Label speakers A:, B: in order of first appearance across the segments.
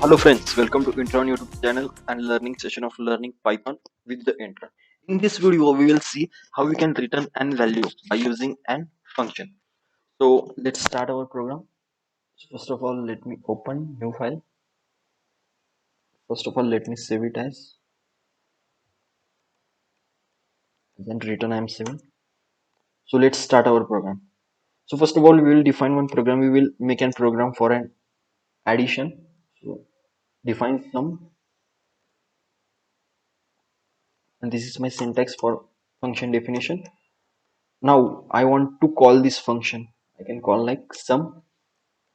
A: Hello friends, welcome to Intro on YouTube channel and learning session of learning Python with the intro. In this video, we will see how we can return an value by using an function. So let's start our program. First of all, let me open new file. First of all, let me save it as then return I am saving. So let's start our program. So first of all, we will define one program. We will make an program for an addition. So define sum, and this is my syntax for function definition. Now I want to call this function. I can call like sum,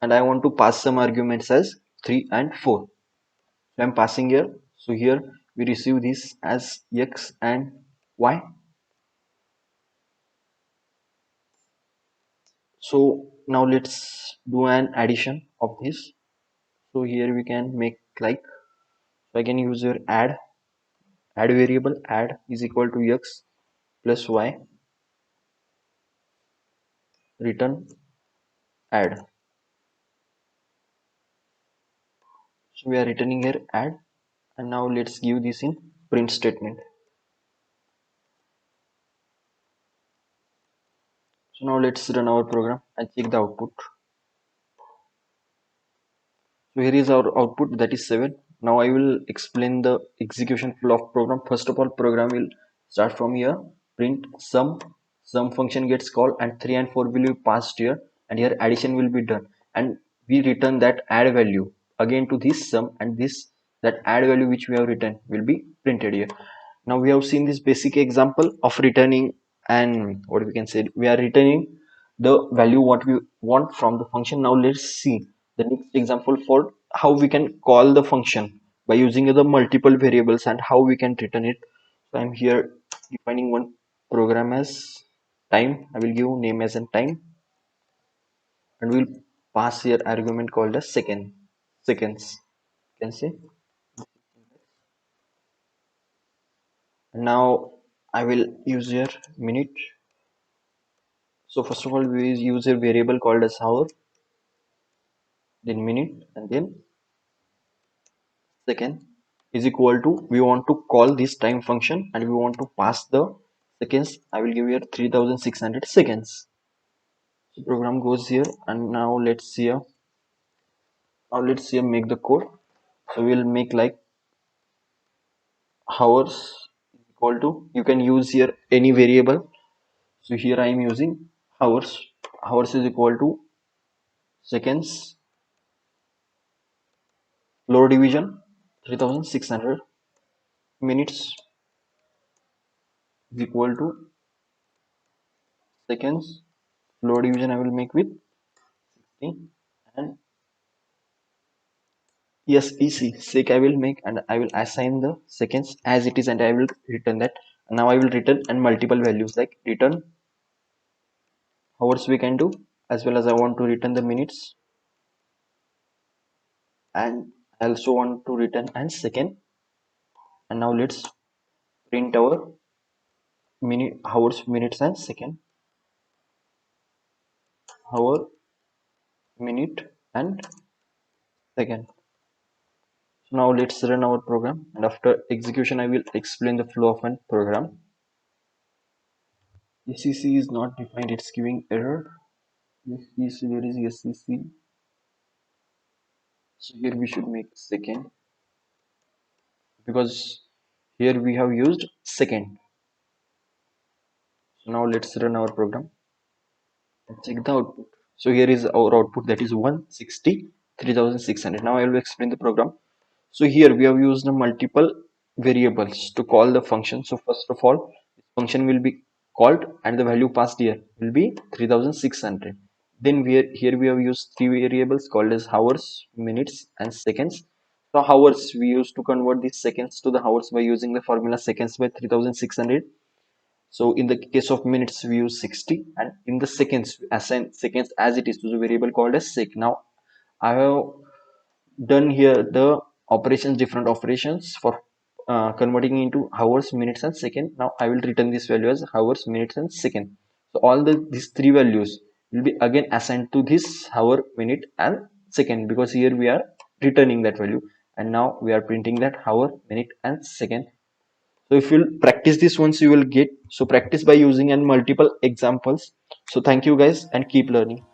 A: and I want to pass some arguments as 3 and 4. So I'm passing here. So here we receive this as x and y. So now let's do an addition of this. So here we can make like, so I can use your add variable. Add is equal to x plus y, return add. So we are returning here add, and now let's give this in print statement. So now let's run our program and check the output. So here is our output, that is 7. Now I will explain the execution flow of program. First of all, program will start from here. Print sum function gets called, and 3 and 4 will be passed here, and here addition will be done, and we return that add value again to this sum, and this that add value which we have written will be printed here. Now we have seen this basic example of returning, and what we can say, we are returning the value what we want from the function. Now let's see the next example for how we can call the function by using the multiple variables and how we can return it. So I'm here defining one program as time. I will give name as in time, and we'll pass here argument called as seconds. You can see. Now I will use here minute. So first of all, we use a variable called as hour, then minute, and then second is equal to, we want to call this time function and we want to pass the seconds. I will give here 3600 seconds. So program goes here, and now let's see here. Now let's see here, make the code. So we'll make like hours is equal to, you can use here any variable. So here I am using hours. Hours is equal to seconds, lower division 3600, minutes is equal to seconds, lower division I will make with 60, and yes, easy sec I will make, and I will assign the seconds as it is, and I will return that. And now I will return and multiple values like return hours we can do, as well as I want to return the minutes, and I also want to return and second. And now let's print our minute, hours, minutes, and second. Hour, minute, and second. So now let's run our program, and after execution I will explain the flow of an program. SCC is not defined, it's giving error. Yes, there is SCC. So here we should make second, because here we have used second. So now let's run our program and check the output. So here is our output, that is 163,600. Now I will explain the program. So here we have used multiple variables to call the function. So first of all, this function will be called, and the value passed here will be 3600. Then here we have used three variables called as hours, minutes, and seconds. So hours, we used to convert these seconds to the hours by using the formula seconds by 3600. So in the case of minutes we use 60, and in the seconds we assign seconds as it is to the variable called as sec. Now I have done here the operations, different operations for converting into hours, minutes, and second. Now I will return this value as hours, minutes, and second. So all these three values will be again assigned to this hour, minute, and second, because here we are returning that value. and now we are printing that hour, minute and second. So if you'll practice this once, you will get. So practice by using and multiple examples. So thank you guys and keep learning.